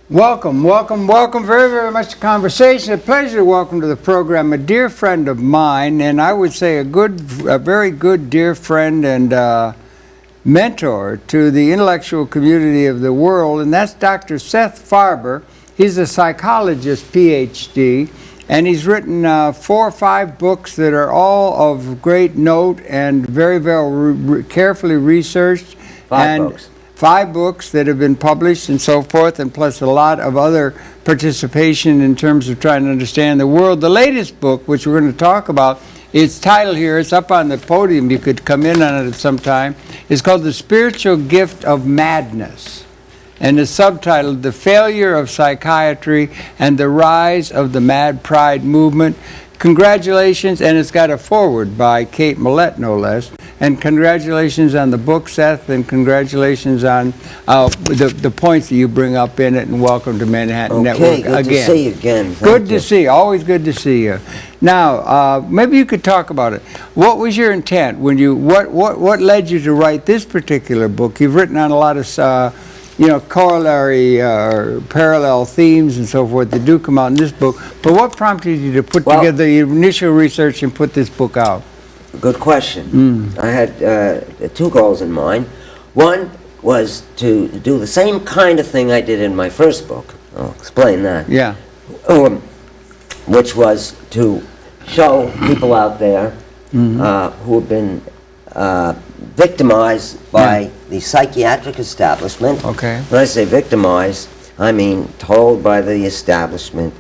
Welcome, welcome, welcome very, very much to Conversation. A pleasure to welcome to the program a dear friend of mine, and I would say a very good dear friend and mentor to the intellectual community of the world, and that's Dr. Seth Farber. He's a psychologist, Ph.D., and he's written 4 or 5 books that are all of great note and very, very carefully researched. 5 books. 5 books that have been published and so forth, and plus a lot of other participation in terms of trying to understand the world. The latest book, which we're going to talk about, its title here, it's up on the podium, you could come in on it at some time, is called The Spiritual Gift of Madness, and is subtitled The Failure of Psychiatry and the Rise of the Mad Pride Movement. Congratulations, and it's got a foreword by Kate Millett, no less. And congratulations on the book, Seth, and congratulations on the points that you bring up in it, and welcome to Manhattan Network again. Good to see you again. Good to see you. Always good to see you. Now, maybe you could talk about it. What was your intent when you, what led you to write this particular book? You've written on a lot of corollary or parallel themes and so forth that do come out in this book. But what prompted you to put together the initial research and put this book out? Good question. I had 2 goals in mind. One was to do the same kind of thing I did in my first book. I'll explain that. Yeah. Which was to show people out there who have been victimized by the psychiatric establishment. Okay. When I say victimized, I mean told by the establishment,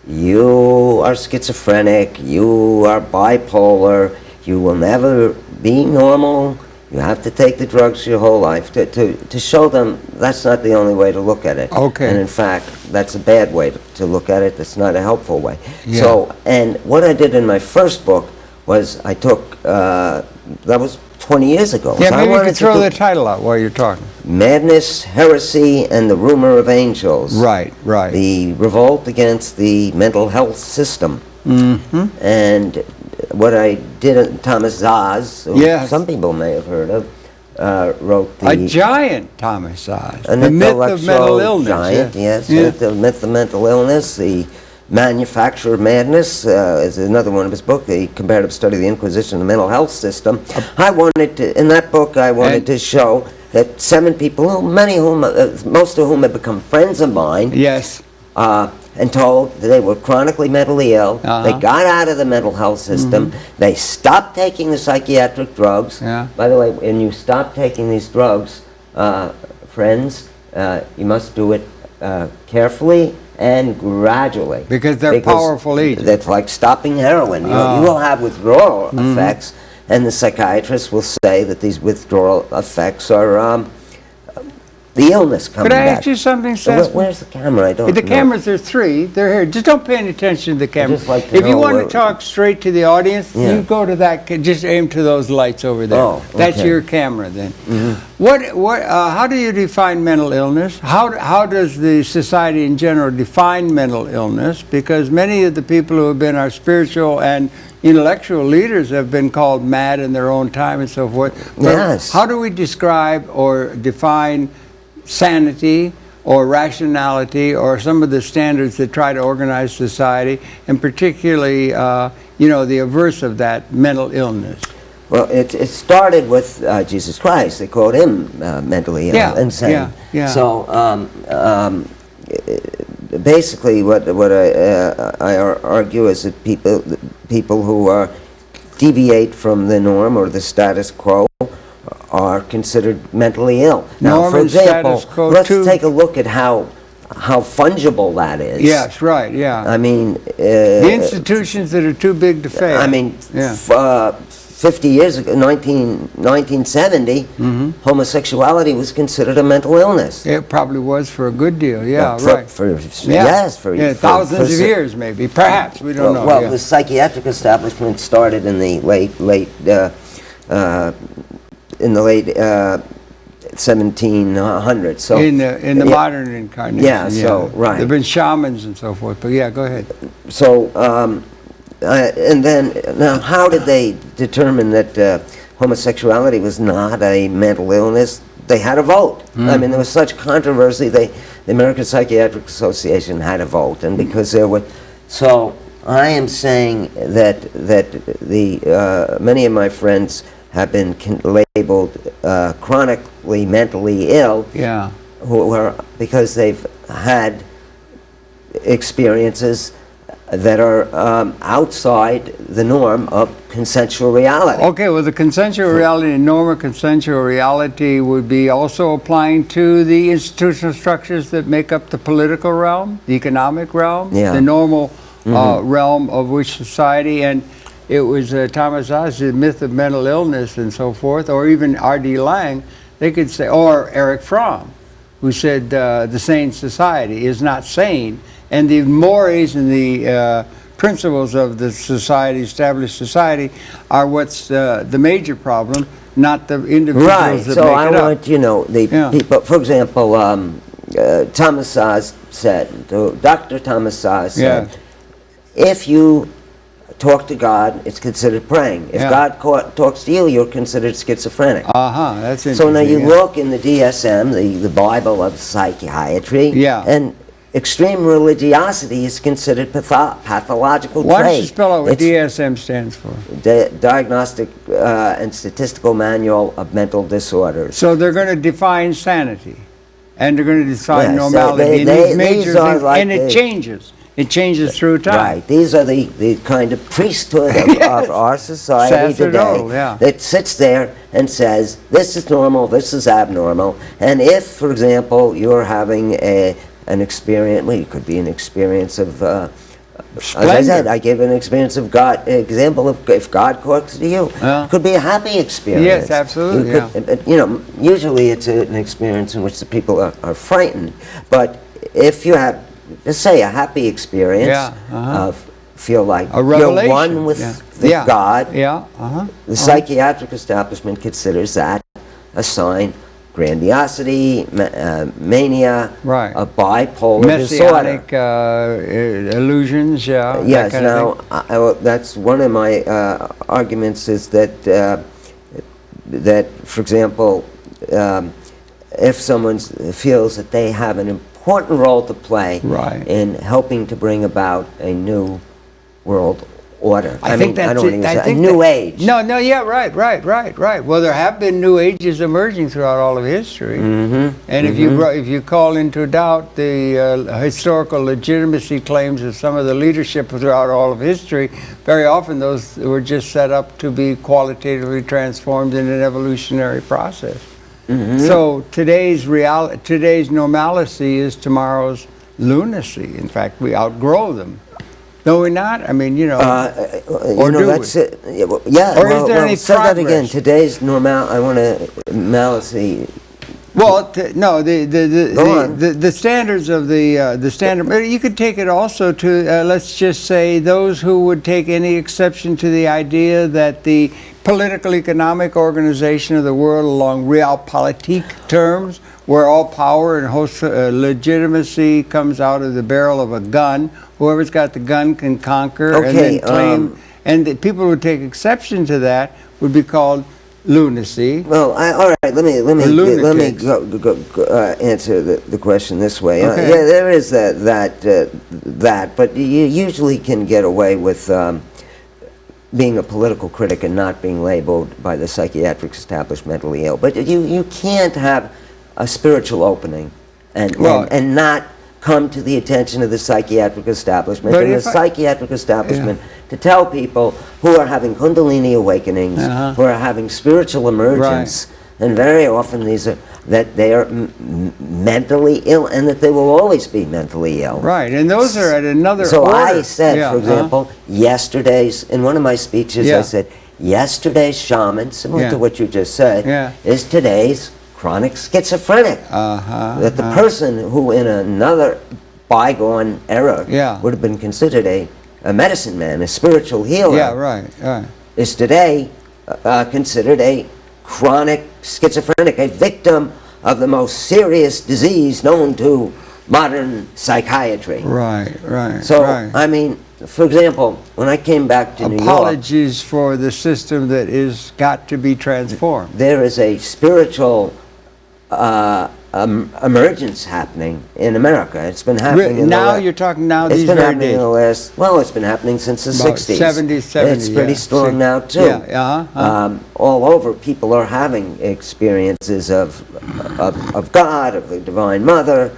you are schizophrenic, you are bipolar, you will never be normal, you have to take the drugs your whole life. To show them that's not the only way to look at it. Okay. And in fact, that's a bad way to look at it. That's not a helpful way. Yeah. So, and what I did in my first book was I took, that was 20 years ago. Yeah, So maybe you could throw the title out while you're talking. Madness, Heresy, and the Rumor of Angels. Right, right. The revolt against the mental health system. And what I did, Thomas Szasz, who some people may have heard of, wrote the... A giant Thomas Szasz. The myth of mental illness. Giant, yes. The myth of mental illness, the Manufacture of Madness is another one of his books, the comparative study of the Inquisition and the mental health system. I wanted to, in that book, I wanted to show that 7 people, most of whom have become friends of mine, yes, and told that they were chronically mentally ill. They got out of the mental health system. They stopped taking the psychiatric drugs. By the way, when you stop taking these drugs, friends, you must do it carefully and gradually. Because they're powerful agents. That's like stopping heroin. You will have withdrawal effects, and the psychiatrist will say that these withdrawal effects are the illness coming back. Could I ask you something, Seth? Where's the camera? I don't know. The cameras are 3. They're here. Just don't pay any attention to the camera. Just if you want to talk straight to the audience, you go to that. Just aim to those lights over there. Oh, okay. That's your camera then. How do you define mental illness? How does the society in general define mental illness? Because many of the people who have been our spiritual and intellectual leaders have been called mad in their own time and so forth. Yes. How do we describe or define sanity or rationality or some of the standards that try to organize society, and particularly, the averse of that, mental illness? Well, it started with Jesus Christ. They called him mentally ill, insane. So basically, what I argue is that people who deviate from the norm or the status quo are considered mentally ill. Now, for example, let's take a look at how fungible that is. Yes, right, yeah. I mean... the institutions that are too big to fail. I mean, 50 years ago, 1970, homosexuality was considered a mental illness. It probably was for a good deal, right. Yes, for thousands of years, maybe. Perhaps, we don't know. Well, the psychiatric establishment started in the late 1700s. So in the modern incarnation. Yeah, so right. There have been shamans and so forth, but go ahead. So and then now, how did they determine that homosexuality was not a mental illness, they had a vote. I mean, there was such controversy, the American Psychiatric Association had a vote, and because there were, so I am saying that many of my friends have been labeled chronically mentally ill, who are, because they've had experiences that are outside the norm of consensual reality. Okay, well, the consensual reality and norm of consensual reality would be also applying to the institutional structures that make up the political realm, the economic realm, the normal realm of which society, and it was Thomas Hobbes' myth of mental illness and so forth, or even R.D. Laing, they could say, or Erich Fromm, who said the sane society is not sane, and the mores and the principles of the society, established society, are what's the major problem, not the individuals that so make I it want, up. you know, the people, for example, Thomas Hobbes said, Dr. Thomas Hobbes said, if you talk to God, it's considered praying. If God talks to you, you're considered schizophrenic. That's interesting. So now you look in the DSM, the Bible of psychiatry, and extreme religiosity is considered pathological trait. Why don't you spell out what DSM stands for? Diagnostic and Statistical Manual of Mental Disorders. So they're going to define sanity, and they're going to define normality, so and these major things, like and it changes. It changes through time. Right. These are the kind of priesthood of our society today that sits there and says, this is normal, this is abnormal. And if, for example, you're having an experience, well, it could be an experience of, as I said, I gave an experience of God, example of if God talks to you. It could be a happy experience. Yes, absolutely. You know, usually it's an experience in which the people are frightened. But if you have, let's say, a happy experience, feel like you're one with God, the psychiatric establishment considers that a sign grandiosity, mania, a bipolar disorder. Messianic illusions, Yes, now, that's one of my arguments is that, for example, if someone feels that they have an important role to play in helping to bring about a new world order. I think that's a new age. Right. Well, there have been new ages emerging throughout all of history, and if you call into doubt the historical legitimacy claims of some of the leadership throughout all of history, very often those were just set up to be qualitatively transformed in an evolutionary process. So today's normalcy is tomorrow's lunacy. In fact, we outgrow them. No, we're not. I mean, you know, or do that's we? it. Yeah. Or is there any say progress? that again. Today's normalcy. Well, the standards of the standard. You could take it also to let's just say those who would take any exception to the idea that the political economic organization of the world along realpolitik terms, where all power and legitimacy comes out of the barrel of a gun. Whoever's got the gun can conquer and then claim. And the people who would take exception to that would be called lunacy. Well, all right. Let me answer the question this way. Yeah, there is that, but you usually can get away with being a political critic and not being labeled by the psychiatric establishment mentally ill. But you can't have a spiritual opening and not come to the attention of the psychiatric establishment and the psychiatric establishment to tell people who are having kundalini awakenings, who are having spiritual emergence, and very often these are that they are mentally ill and that they will always be mentally ill. Right, and those are at another So order. I said, for example, yesterday's, in one of my speeches, I said, yesterday's shaman, similar to what you just said, is today's chronic schizophrenic. That the person who in another bygone era would have been considered a medicine man, a spiritual healer, is today considered a chronic schizophrenic, a victim of the most serious disease known to modern psychiatry. Right. So, I mean, for example, when I came back to New York, apologies for the system that is got to be transformed. There is a spiritual emergence happening in America. It's been happening in now. You're talking now. It's These been very happening days. in the last. Well, it's been happening since the About 60s. 70s, 70s. It's pretty strong now too. Yeah. All over, people are having experiences of God, of the Divine Mother.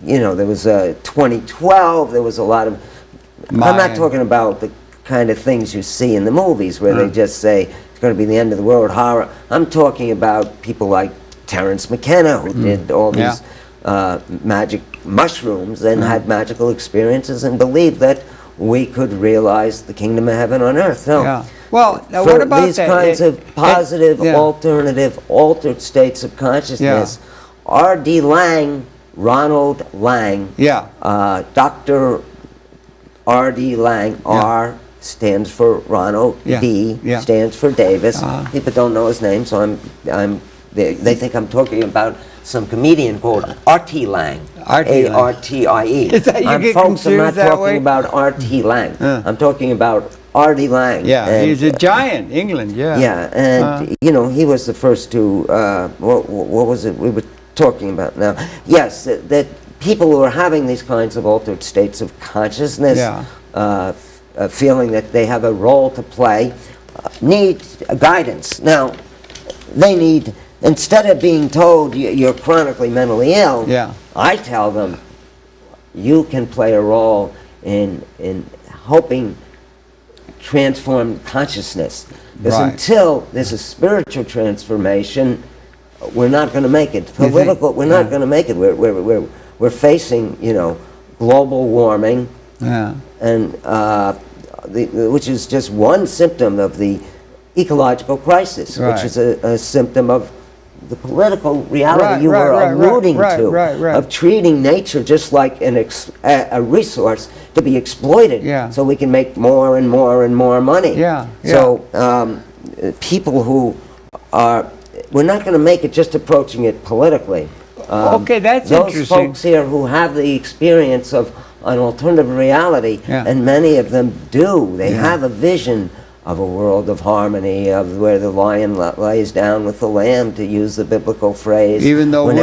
You know, there was 2012. There was a lot of. I'm not talking about the kind of things you see in the movies where they just say it's going to be the end of the world, horror. I'm talking about people like Terence McKenna, who did all these magic mushrooms and had magical experiences and believed that we could realize the kingdom of heaven on earth. No. Well, now for what about these that? kinds of positive, alternative, altered states of consciousness, R.D. Lang, Ronald Lang, Dr. R.D. Lang, R stands for Ronald, D stands for Davis. People don't know his name, so they think I'm talking about some comedian called R.T. Lang, A-R-T-I-E. Folks, I'm not talking about R.T. Lang. I'm talking about R.D. Lang. Yeah, and he's a giant, England, Yeah, and you know, he was the first to, what was it we were talking about now? Yes, that people who are having these kinds of altered states of consciousness, feeling that they have a role to play, need guidance. Now, they need, instead of being told you're chronically mentally ill, I tell them you can play a role in helping transform consciousness. Because until there's a spiritual transformation, we're not going to make it. Political, we're not going to make it. We're facing, you know, global warming, and which is just one symptom of the ecological crisis, which is a symptom of the political reality you were alluding to, of treating nature just like a resource to be exploited, so we can make more and more and more money. So people who are, we're not going to make it just approaching it politically. Okay, that's those interesting. Those folks here who have the experience of an alternative reality, and many of them do, they have a vision of a world of harmony, of where the lion lays down with the lamb, to use the biblical phrase. Even though when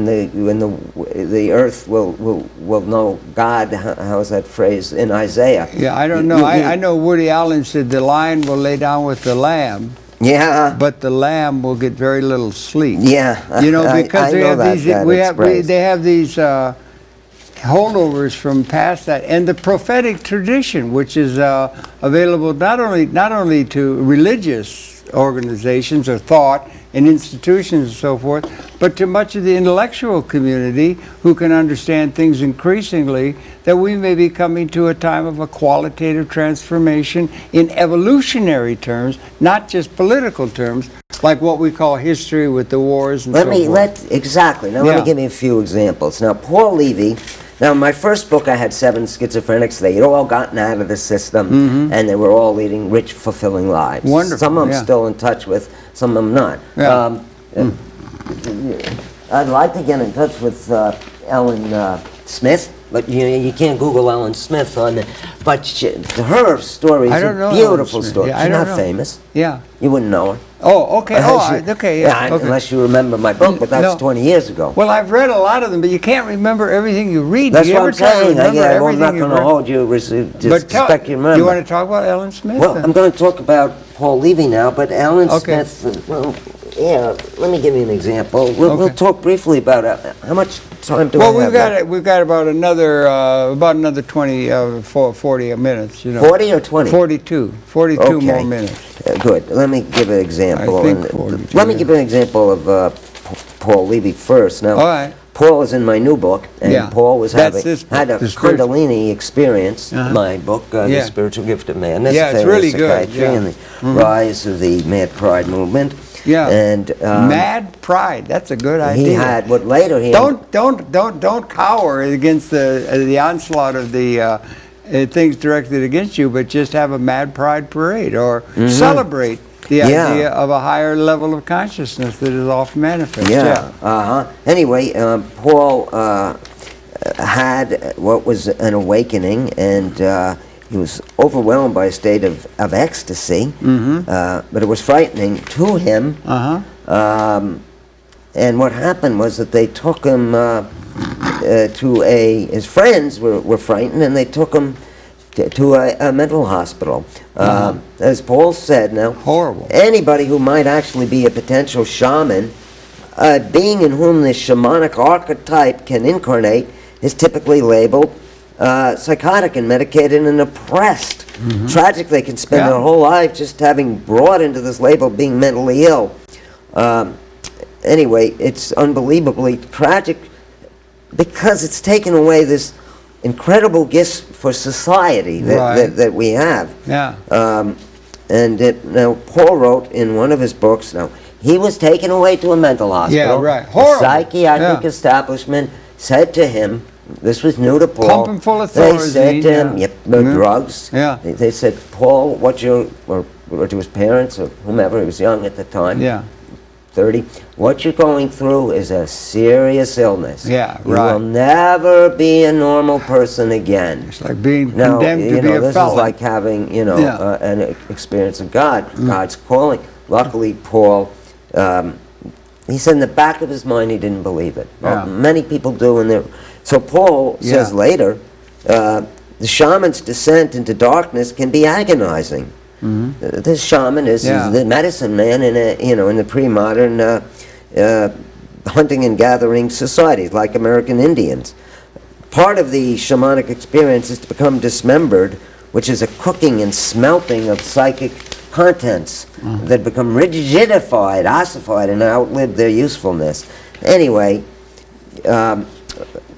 the earth will know God, how's that phrase in Isaiah? Yeah, I don't know. I know Woody Allen said the lion will lay down with the lamb. But the lamb will get very little sleep. You know, because they have these holdovers from past that, and the prophetic tradition, which is available not only to religious organizations or thought and institutions and so forth, but to much of the intellectual community who can understand things increasingly, that we may be coming to a time of a qualitative transformation in evolutionary terms, not just political terms, like what we call history with the wars and so forth. Exactly. Now let me give you a few examples. Now, Paul Levy. Now, in my first book, I had 7 schizophrenics. They had all gotten out of the system, and they were all leading rich, fulfilling lives. Wonderful. Some of them still in touch with, some of them not. I'd like to get in touch with Ellen Smith, but you can't Google Ellen Smith on the. But her story is a beautiful story. She's not famous. You wouldn't know her. Oh, okay. Okay. Unless you remember my book, but that was 20 years ago. Well, I've read a lot of them, but you can't remember everything you read. That's what I'm saying. I'm not going to hold you. Just expect you to remember. You want to talk about Ellen Smith? Well, I'm going to talk about Paul Levy now, but Ellen Smith. Well, let me give you an example. We'll talk briefly about how much time do I have? Well, we've got about another 40 minutes. 40 or 20? 42 more minutes. Good. Let me give an example. Let me give an example of Paul Levy first. Now, Paul is in my new book, and Paul had a Kundalini experience. My book, The Spiritual Gift of Man. It's really good. And the rise of the Mad Pride movement. And Mad Pride. That's a good idea. He had what later he don't cower against the onslaught of the things directed against you, but just have a Mad Pride parade or celebrate the idea of a higher level of consciousness that is off manifest. Anyway, Paul had what was an awakening, and he was overwhelmed by a state of ecstasy, but it was frightening to him. And what happened was that they took him to his friends were frightened, and they took him to a mental hospital. As Paul said, now, horrible. Anybody who might actually be a potential shaman, a being in whom this shamanic archetype can incarnate, is typically labeled psychotic and medicated and oppressed. Tragic, they can spend their whole life just having brought into this label being mentally ill. Anyway, it's unbelievably tragic because it's taken away this incredible gift for society that we have. Now, Paul wrote in one of his books, now, he was taken away to a mental hospital. The psychiatric establishment said to him, this was new to Paul. Pump him full of Thorazine. They said to him, drugs. They said, Paul, or to his parents or whomever, he was young at the time, 30, what you're going through is a serious illness. You will never be a normal person again. It's like being condemned to be a this felon. is like having, an experience of God, God's calling. Luckily, Paul, he said in the back of his mind he didn't believe it. Well, many people do. So Paul says later, the shaman's descent into darkness can be agonizing. This shaman is the medicine man in the pre-modern hunting and gathering societies like American Indians. Part of the shamanic experience is to become dismembered, which is a cooking and smelting of psychic contents that become rigidified, ossified, and outlive their usefulness. Anyway, now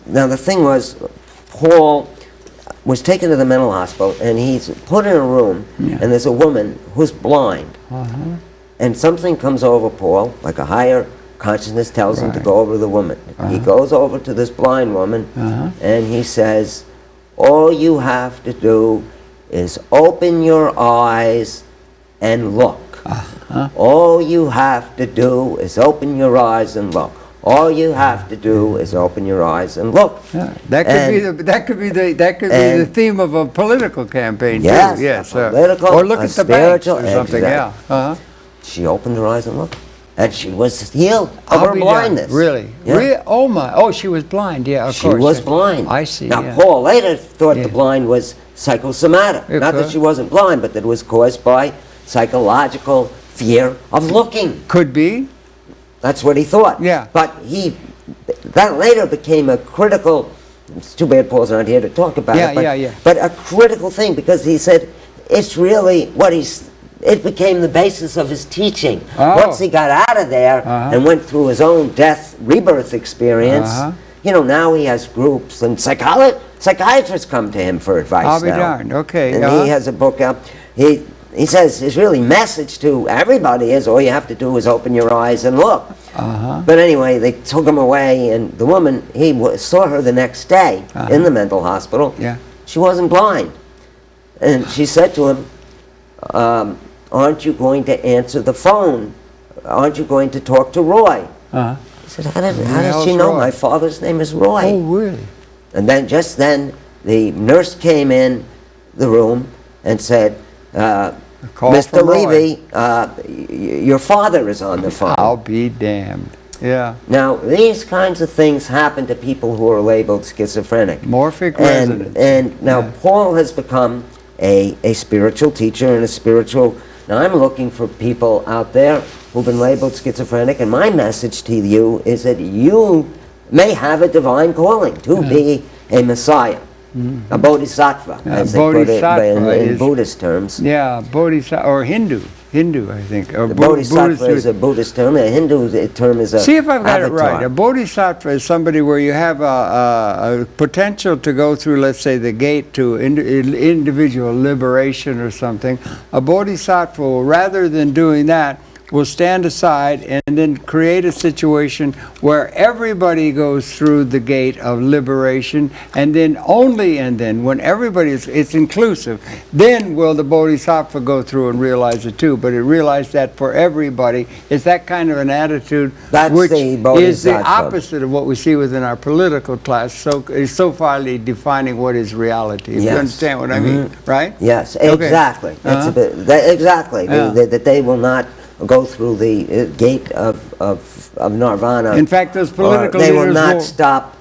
the thing was, Paul was taken to the mental hospital, and he's put in a room, and there's a woman who's blind. And something comes over Paul, like a higher consciousness tells him to go over to the woman. He goes over to this blind woman, and he says, all you have to do is open your eyes and look. All you have to do is open your eyes and look. All you have to do is open your eyes and look. That could be the theme of a political campaign too. Yes, political, or look at the banks or something. She opened her eyes and looked, and she was healed of her blindness. Really? Oh my! Oh, she was blind. Yeah, of course. She was blind. I see. Now, Paul later thought the blind was psychosomatic. Not that she wasn't blind, but that it was caused by psychological fear of looking. Could be. That's what he thought. But that later became a critical, it's too bad Paul's not here to talk about it, but a critical thing, because he said it's really it became the basis of his teaching. Once he got out of there and went through his own death rebirth experience, now he has groups, and psychiatrists come to him for advice. I'll be darned. Okay. And he has a book out. He says his really message to everybody is all you have to do is open your eyes and look. But anyway, they took him away, and the woman, he saw her the next day in the mental hospital. She wasn't blind. And she said to him, aren't you going to answer the phone? Aren't you going to talk to Roy? He said, how does she know Roy? My father's name is Roy? Oh, really? And then just then, the nurse came in the room and said, Mr. Levy, your father is on the phone. I'll be damned. Now, these kinds of things happen to people who are labeled schizophrenic. Morphic resonance. And now Paul has become a spiritual teacher and a spiritual... Now, I'm looking for people out there who've been labeled schizophrenic, and my message to you is that you may have a divine calling to be a messiah. A bodhisattva, as they put it in Buddhist terms. Bodhisattva, or Hindu, I think. Or bodhisattva is a Buddhist term. A Hindu term is a See if I've got avatar. it right. A bodhisattva is somebody where you have a potential to go through, let's say, the gate to individual liberation or something. A bodhisattva, rather than doing that, will stand aside and then create a situation where everybody goes through the gate of liberation, and then only and then, when everybody is, it's inclusive, then will the Bodhisattva go through and realize it too. But it realized that for everybody. It's that kind of an attitude, which is the opposite of what we see within our political class. So it's so finally defining what is reality. If you understand what I mean, right? Yes, exactly. That's a bit, exactly. That they will not go through the gate of nirvana. In fact, those political leaders will not stop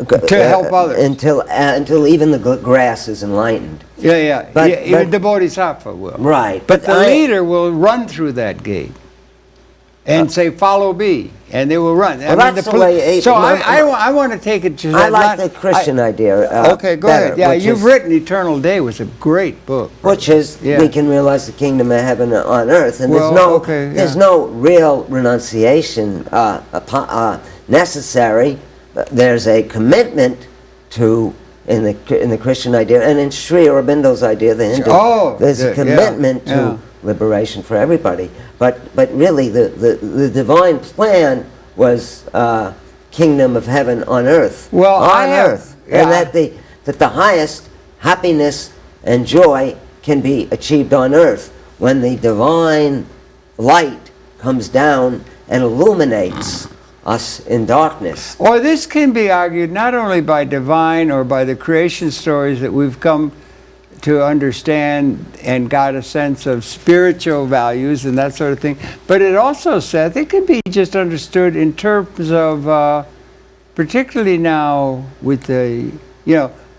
to help others until even the grass is enlightened. Even the Bodhisattva will. Right. But the leader will run through that gate and say, "Follow me," and they will run. Well, that's the way. So I want to take it to. I like the Christian idea. Okay, go ahead. Yeah, you've written "Eternal Day," was a great book. Which is we can realize the kingdom of heaven on earth, and there's no real renunciation necessary. There's a commitment to in the Christian idea, and in Sri Aurobindo's idea, the Hindu, there's a commitment to liberation for everybody. But really, the divine plan was kingdom of heaven on earth. Well, and that the highest happiness and joy can be achieved on earth when the divine light comes down and illuminates us in darkness. Or this can be argued not only by divine or by the creation stories that we've come to understand and got a sense of spiritual values and that sort of thing, but it also said it can be just understood in terms of, particularly now with the,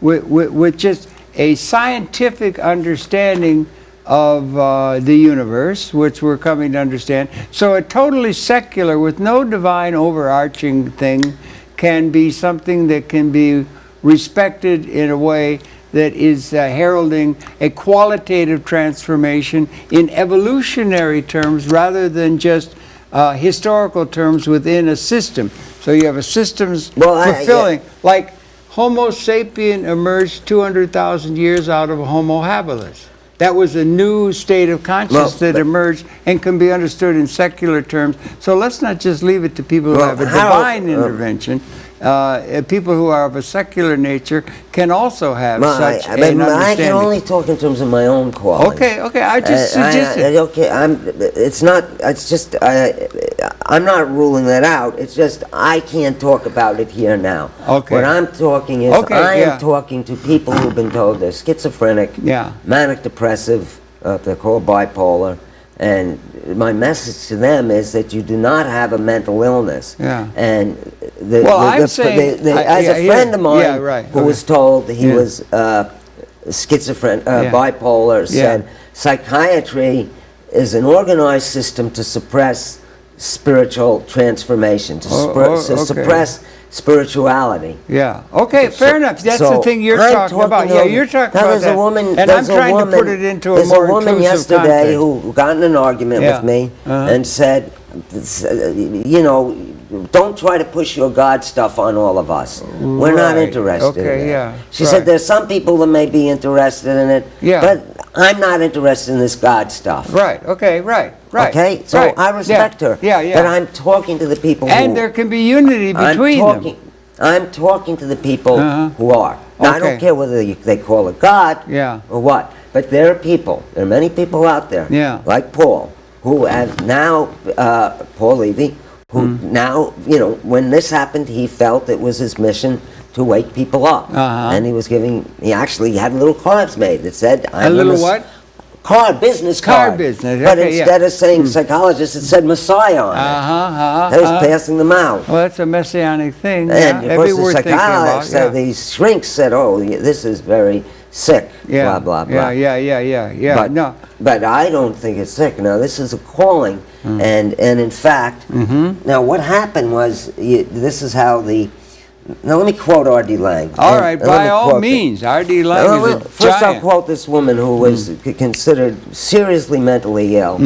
with just a scientific understanding of the universe, which we're coming to understand. So a totally secular, with no divine overarching thing, can be something that can be respected in a way that is heralding a qualitative transformation in evolutionary terms rather than just historical terms within a system. So you have a system's fulfilling, like Homo sapien emerged 200,000 years out of Homo habilis. That was a new state of consciousness that emerged and can be understood in secular terms. So let's not just leave it to people who have a divine intervention. People who are of a secular nature can also have such an understanding. I can only talk in terms of my own quality. Okay, I just suggested. I'm not ruling that out. It's just I can't talk about it here now. Okay. What I'm talking is I am talking to people who've been told they're schizophrenic, manic depressive, they're called bipolar, and my message to them is that you do not have a mental illness. And as a friend of mine who was told that he was schizophrenic, bipolar, said psychiatry is an organized system to suppress spiritual transformation, to suppress spirituality. Fair enough. That's the thing you're talking about. You're talking about that. And I'm trying to put it into a more inclusive context. There's a woman yesterday who got in an argument with me and said, don't try to push your God stuff on all of us. We're not interested in it. She said there's some people that may be interested in it, but I'm not interested in this God stuff. Okay, so I respect her. But I'm talking to the people and there can be unity between them. I'm talking to the people who are. Now, I don't care whether they call it God or what, but there are people, there are many people out there, like Paul, who have now, Paul Levy, who now, when this happened, he felt it was his mission to wake people up. And he actually had little cards made that said, business card. But instead of saying psychologist, it said Messiah on it. He was passing them out. Well, that's a messianic thing. And of course the psychologists, these shrinks said, this is very sick, blah, blah, blah. But I don't think it's sick. Now, this is a calling. And in fact, now what happened was, this is how now let me quote R.D. Laing. All right, by all means, R.D. Laing is a First giant. I'll quote this woman who was considered seriously mentally ill.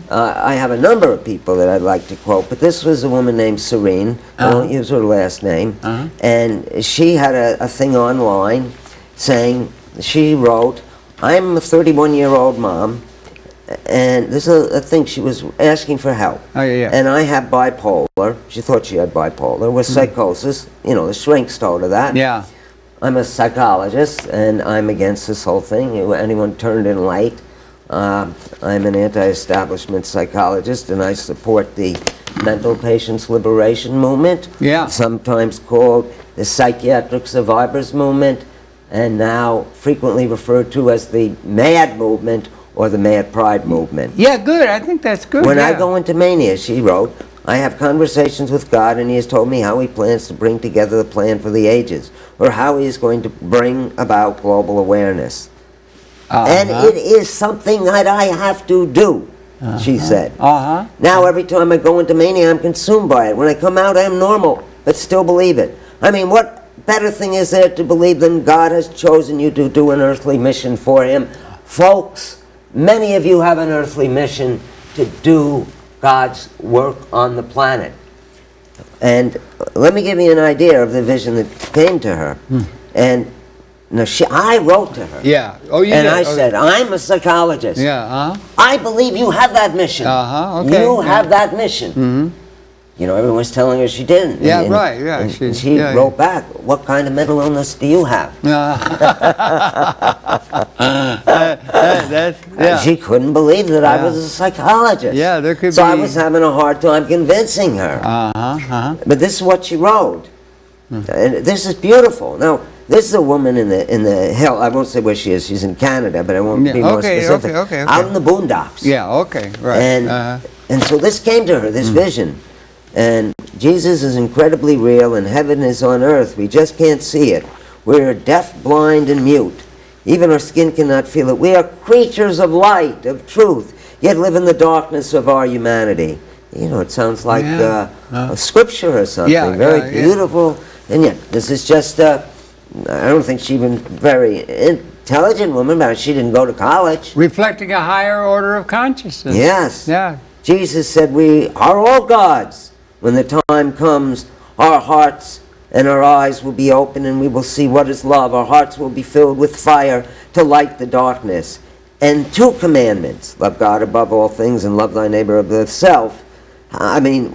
I have a number of people that I'd like to quote, but this was a woman named Serene. I won't use her last name. And she had a thing online saying, she wrote, I'm a 31-year-old mom, and this is a thing, she was asking for help. Oh, yeah. And I have bipolar. She thought she had bipolar. With psychosis, you know, the shrinks told her that. Yeah. I'm a psychologist, and I'm against this whole thing. Anyone turned in late. I'm an anti-establishment psychologist, and I support the mental patients' liberation movement, sometimes called the psychiatric survivors movement, and now frequently referred to as the MAD movement or the Mad Pride movement. Yeah, good. I think that's good. When I go into mania, she wrote, I have conversations with God, and he has told me how he plans to bring together the plan for the ages, or how he is going to bring about global awareness. And it is something that I have to do, she said. Now every time I go into mania, I'm consumed by it. When I come out, I'm normal, but still believe it. I mean, what better thing is there to believe than God has chosen you to do an earthly mission for him? Folks, many of you have an earthly mission to do God's work on the planet. And let me give you an idea of the vision that came to her. And now I wrote to her. Yeah. Oh, you and did. I said, I'm a psychologist. Yeah. I believe you have that mission. Okay. You have that mission. You know, everyone's telling her she didn't. Yeah, right. Yeah. And she wrote back, what kind of mental illness do you have? She couldn't believe that I was a psychologist. Yeah, there could be. So I was having a hard time convincing her. But this is what she wrote. And this is beautiful. Now, this is a woman in the hill. I won't say where she is. She's in Canada, but I won't be more specific. Okay. Out in the boondocks. Yeah, okay, right. And so this came to her, this vision. And Jesus is incredibly real, and heaven is on earth. We just can't see it. We're deaf, blind, and mute. Even our skin cannot feel it. We are creatures of light, of truth, yet live in the darkness of our humanity. You know, it sounds like a scripture or something. Very beautiful. And yet, this is just, I don't think she's even very intelligent woman, but she didn't go to college. Reflecting a higher order of consciousness. Yes. Yeah. Jesus said we are all gods. When the time comes, our hearts and our eyes will be open, and we will see what is love. Our hearts will be filled with fire to light the darkness. And 2 commandments, love God above all things and love thy neighbor as thyself. I mean,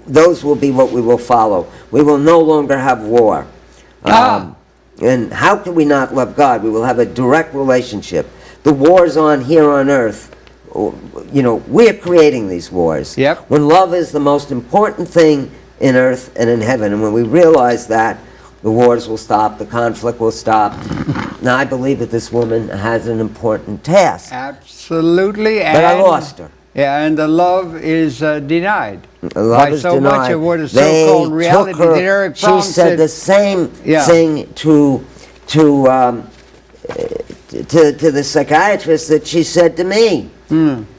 those will be what we will follow. We will no longer have war. And how can we not love God? We will have a direct relationship. The war's on here on earth. You know, we're creating these wars. When love is the most important thing in earth and in heaven, and when we realize that, the wars will stop, the conflict will stop. Now, I believe that this woman has an important task. Absolutely. But I lost her. Yeah, and the love is denied. Love by is so denied. much of what is so-called reality that Eric Fromm She said the same thing to the psychiatrist that she said to me.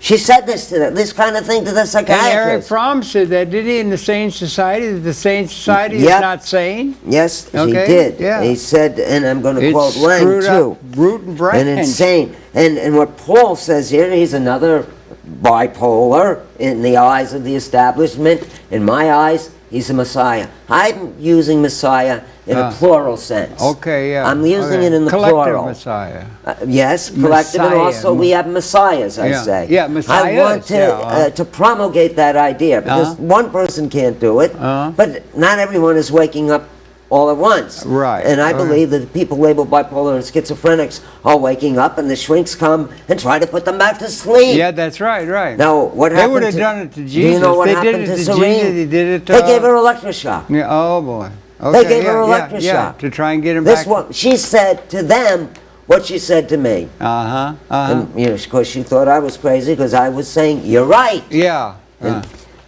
She said this kind of thing to the psychiatrist. And Eric Fromm said that, did he, in the Sane Society? That the Sane Society is not sane? Yes, he did. He said, and I'm going to quote Lang too. Root and branch. And insane. And what Paul says here, he's another bipolar in the eyes of the establishment. In my eyes, he's a Messiah. I'm using Messiah in a plural sense. I'm using it in the collective plural. Messiah. Yes, collective, and also we have messiahs, I say. Yeah, messiahs. I want to promulgate that idea, because one person can't do it, but not everyone is waking up all at once. Right. And I believe that people labeled bipolar and schizophrenics are waking up, and the shrinks come and try to put them back to sleep. Yeah, that's right. Now, what happened? They would have done it to Jesus. Do you know what happened to Serene? They did it to They gave her electroshock. Yeah, oh boy. They gave her electroshock. To try and get him back. She said to them what she said to me. And, you know, of course, she thought I was crazy because I was saying, you're right. Yeah.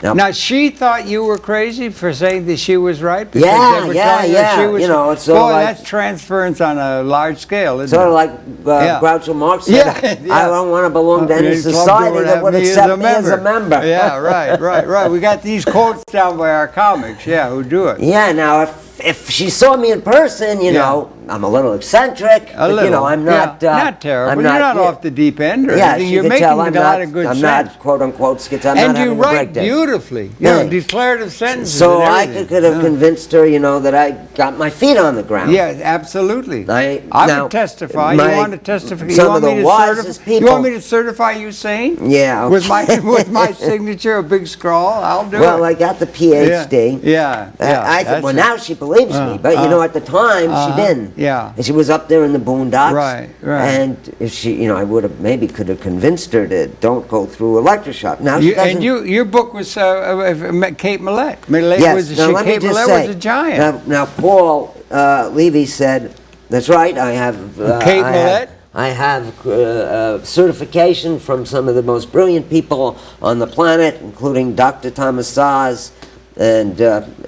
Now, she thought you were crazy for saying that she was right? She was, you know, it's sort of like... that's transference on a large scale, isn't sort it? of like Groucho Marx said, I don't want to belong to any society that would accept me as a member. Yeah, right. We got these quotes down by our comics, who do it. Yeah, now, if she saw me in person, you know, I'm a little eccentric, but you know, I'm not not terrible. You're not off the deep end or anything. You're making a lot of good sense. I'm not quote unquote schizophrenic. And you write beautifully. You know, declarative sentences. So I could have convinced her, you know, that I got my feet on the ground. Yeah, absolutely. I would testify. You want to testify? Some of the wisest people. You want me to certify you sane? Yeah. Okay. With my signature, a big scrawl. I'll do it. Well, I got the Ph.D. Yeah. I said, well, now she believes me, but you know, at the time she didn't. Yeah. And she was up there in the boondocks. Right. And if she, you know, I would have maybe could have convinced her to don't go through a lecture shop. Now she doesn't. And your book was Kate Millett. Yes. Kate Millett was a giant. Now Paul Levy said, that's right. I have Kate Millett. I have certification from some of the most brilliant people on the planet, including Dr. Thomas Saz. And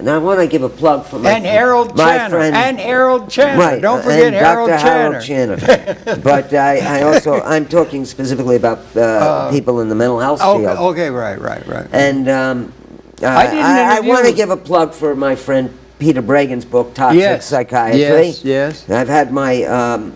I want to give a plug for my Harold Channer. friend. And Harold Channer. Right. Don't forget Harold Channer. But I'm talking specifically about people in the mental health field. Okay, right. And I want to give a plug for my friend Peter Bregan's book, Toxic Psychiatry. Yes. I've had my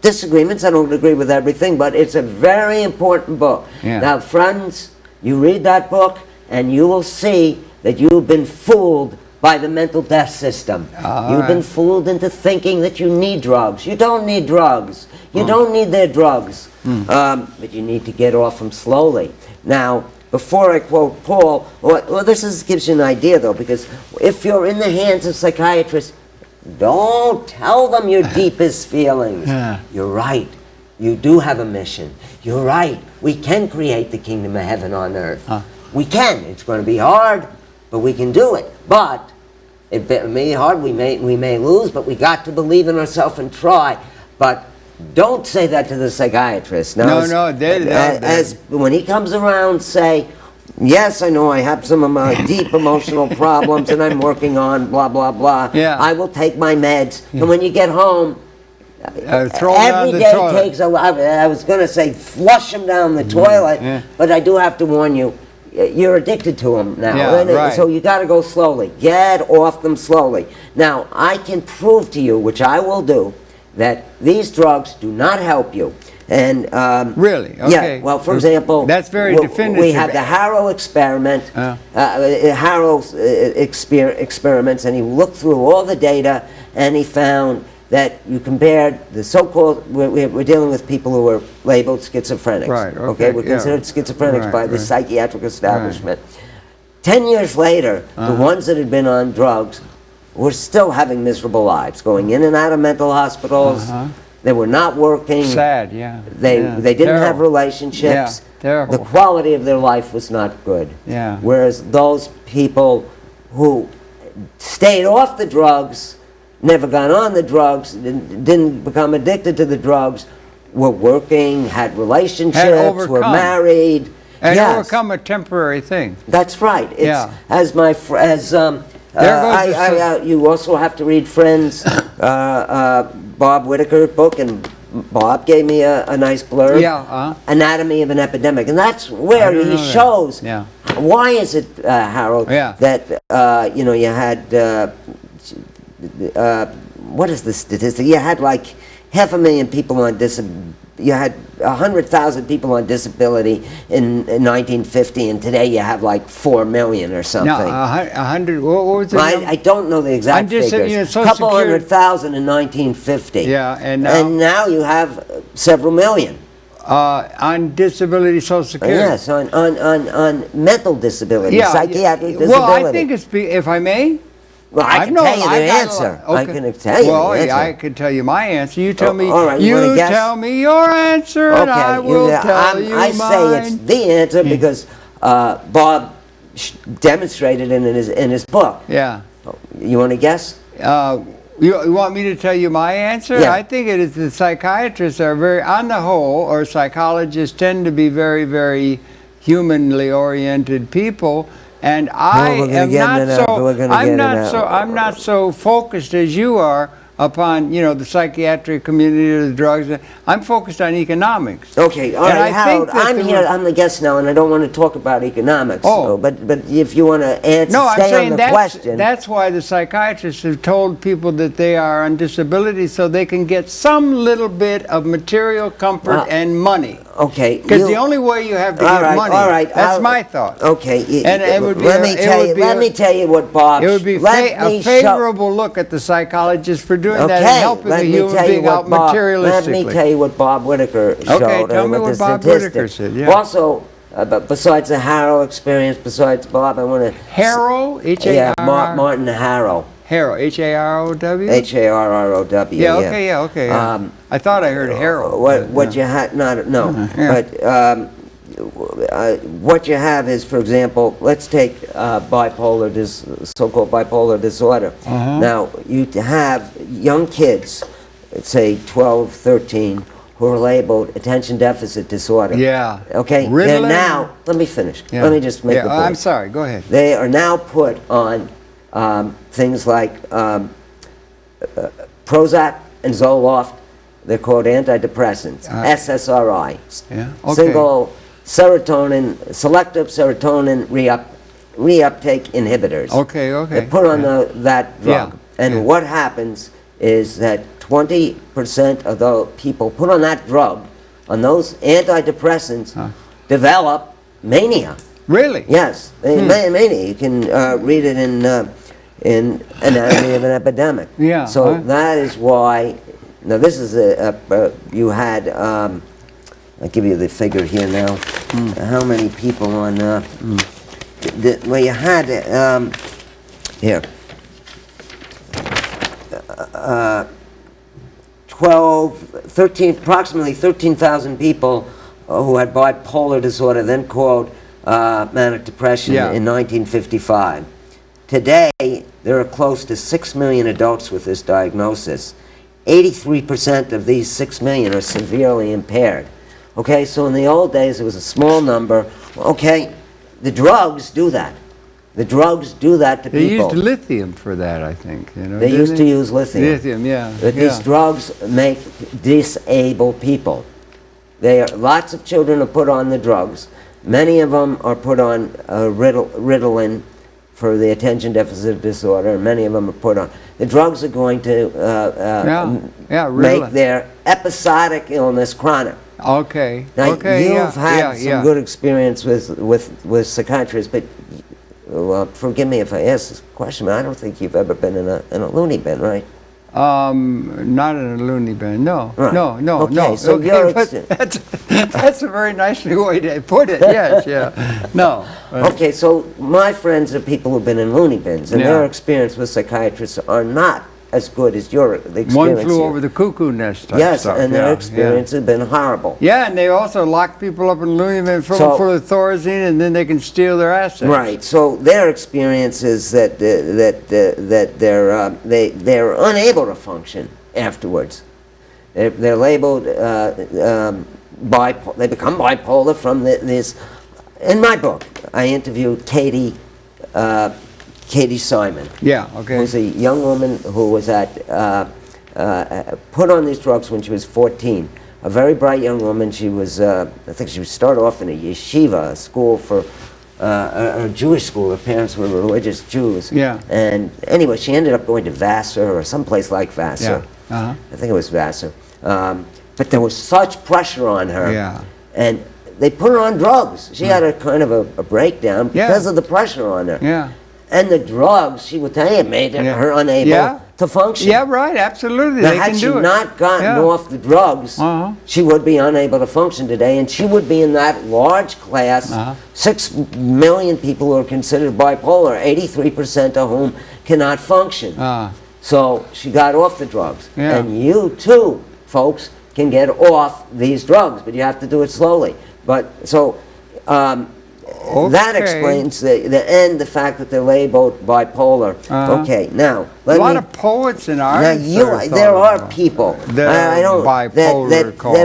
disagreements. I don't agree with everything, but it's a very important book. Yeah. Now, friends, you read that book, and you will see that you've been fooled by the mental death system. You've been fooled into thinking that you need drugs. You don't need drugs. You don't need their drugs. But you need to get off them slowly. Now, before I quote Paul, this gives you an idea, though, because if you're in the hands of psychiatrists, don't tell them your deepest feelings. You're right. You do have a mission. You're right. We can create the kingdom of heaven on earth. We can. It's going to be hard, but we can do it. But it may be hard. We may lose, but we got to believe in ourselves and try. But don't say that to the psychiatrist. Now, when he comes around, say, yes, I know I have some of my deep emotional problems and I'm working on blah, blah, blah. Yeah. I will take my meds. And when you get home, every day takes a lot. I was going to say flush them down the toilet, but I do have to warn you, you're addicted to them now. So you got to go slowly. Get off them slowly. Now, I can prove to you, which I will do, that these drugs do not help you. And really? Okay. Yeah. Well, for example, that's very definitive. We had the Harrow experiment, Harrow's experiments, and he looked through all the data, and he found that you compared the so-called, we're dealing with people who are labeled schizophrenics. Right, okay. We're considered schizophrenics by the psychiatric establishment. 10 years later, the ones that had been on drugs were still having miserable lives, going in and out of mental hospitals. They were not working. Sad, yeah. They didn't have relationships. Yeah, terrible. The quality of their life was not good. Yeah. Whereas those people who stayed off the drugs, never got on the drugs, didn't become addicted to the drugs, were working, had relationships, were married. And overcome a temporary thing. That's right. It's, as you also have to read Friends, Bob Whitaker's book, and Bob gave me a nice blurb. Anatomy of an Epidemic, and that's where he shows why is it, Harold, that you had what is the statistic? You had like 500,000 people on disability. You had 100,000 people on disability in 1950, and today you have like 4 million or something. No, 100. What was it? I don't know the exact figures. A couple 100,000 in 1950. Yeah, and now you have several million. On disability, Social Security. Yes, on mental disability, psychiatric disability. Well, I think it's, if I may. Well, I can tell you the answer. I can tell you the answer. I can tell you my answer. You tell me. All right, you tell me your answer, and I will tell you mine. I say it's the answer because Bob demonstrated it in his book. Yeah. You want to guess? You want me to tell you my answer? Yeah. I think it is the psychiatrists are very, on the whole, or psychologists tend to be very, very humanly oriented people. And I'm not so focused as you are upon, the psychiatric community or the drugs. I'm focused on economics. Okay, all right, Harold, I'm the guest now, and I don't want to talk about economics. Oh. But if you want to answer, No, I'm stay saying on the question. that's why the psychiatrists have told people that they are on disability so they can get some little bit of material comfort and money. Okay. Because the only way you have to get money. All right. That's my thought. Okay. And it would be let me tell you what Bob. It would be a favorable look at the psychologist for doing that and helping the human being out materialistically. Let me tell you what Bob Whitaker showed. Okay, tell me what Bob Whitaker said. Yeah. Also, besides the Harrow experience, besides Bob, I want to... Harrow? H-A-R-R? Yeah, Martin Harrow. Harrow, H-A-R-O-W? H-A-R-R-O-W. Yeah, okay. I thought I heard Harrow. What you had, no. Yeah. But what you have is, for example, let's take so-called bipolar disorder. Now, you have young kids, let's say 12, 13, who are labeled attention deficit disorder. Yeah. Okay? Ritalin. They're now, let me finish. Yeah. Let me just make the point. I'm sorry, go ahead. They are now put on things like Prozac and Zoloft. They're called antidepressants, SSRI. Yeah. Okay. Single selective serotonin reuptake inhibitors. Okay. They put on that drug. And what happens is that 20% of the people put on that drug, on those antidepressants, develop mania. Really? Yes, mania. You can read it in Anatomy of an Epidemic. Yeah. So that is why. Now this is you had. I'll give you the figure here now. How many people on? Well, you had here. approximately 13,000 people who had bipolar disorder, then called manic depression, in 1955. Today, there are close to 6 million adults with this diagnosis. 83% of these 6 million are severely impaired. Okay, so in the old days, it was a small number. Okay, the drugs do that. The drugs do that to people. They used lithium for that, I think. They used to use lithium. Lithium, yeah. But these drugs make disabled people. Lots of children are put on the drugs. Many of them are put on Ritalin for the attention deficit disorder, and many of them are put on. The drugs are going to make their episodic illness chronic. Okay. Now, okay. You've had some good experience with psychiatrists, but forgive me if I ask this question, but I don't think you've ever been in a loony bin, right? Not in a loony bin. No. Right. No. Okay, so that's a very nice way to put it. Yes. Yeah. No. Okay, so my friends are people who've been in loony bins, and their experience with psychiatrists are not as good as the experience. One flew over the cuckoo nest type yes, stuff. And their experience has been horrible. Yeah, and they also lock people up in loony bin full of Thorazine, and then they can steal their assets. Right. So their experience is that they're unable to function afterwards. They're labeled bipolar. They become bipolar from this. In my book, I interviewed Katie Simon. Yeah, okay. Who's a young woman who was put on these drugs when she was 14. A very bright young woman. She was, I think she started off in a yeshiva, a school for, a Jewish school. Her parents were religious Jews. Yeah. And anyway, she ended up going to Vassar or someplace like Vassar. Yeah. I think it was Vassar. But there was such pressure on her. Yeah. And they put her on drugs. She had a kind of a breakdown because of the pressure on her. Yeah. And the drugs, she would tell you, made her unable to function. Yeah, right, absolutely. Now, had she not gotten off the drugs, she would be unable to function today, and she would be in that large class, 6 million people who are considered bipolar, 83% of whom cannot function. So she got off the drugs. Yeah. And you, too, folks, can get off these drugs, but you have to do it slowly. But so... that explains the fact that they're labeled bipolar. Okay, now a lot of poets and artists. There are people that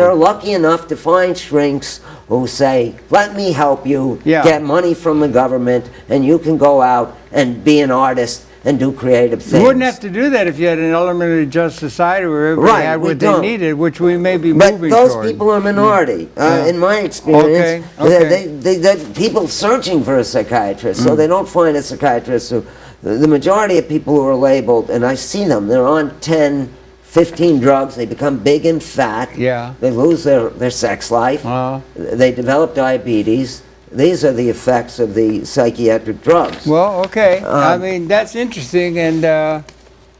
are lucky enough to find shrinks who say, "Let me help you get money from the government, and you can go out and be an artist and do creative things. You wouldn't have to do that if you had an elementary just society where everybody had what they needed, which we may be moving But those toward. people are minority. In my experience, they people searching for a psychiatrist, so they don't find a psychiatrist. So the majority of people who are labeled, and I see them, they're on 10, 15 drugs, they become big and fat, they lose their sex life, they develop diabetes. These are the effects of the psychiatric drugs. Well, okay. I mean, that's interesting, and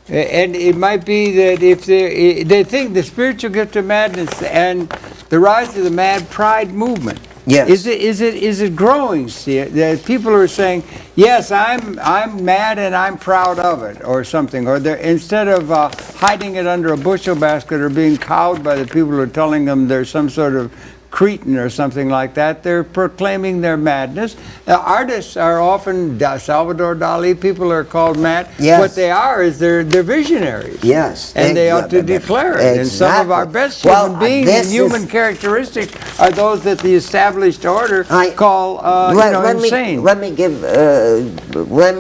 it might be that if they think the spiritual gift of madness and the rise of the mad pride movement. Yes. Is it growing? See, that people are saying, yes, I'm mad and I'm proud of it, or something, or instead of hiding it under a bushel basket or being cowed by the people who are telling them there's some sort of cretin or something like that, they're proclaiming their madness. Artists are often, Salvador Dali, people are called mad. Yes. What they are is they're visionaries. Yes. And they ought to declare it. And some of our best human beings and human characteristics are those that the established order call insane. Let me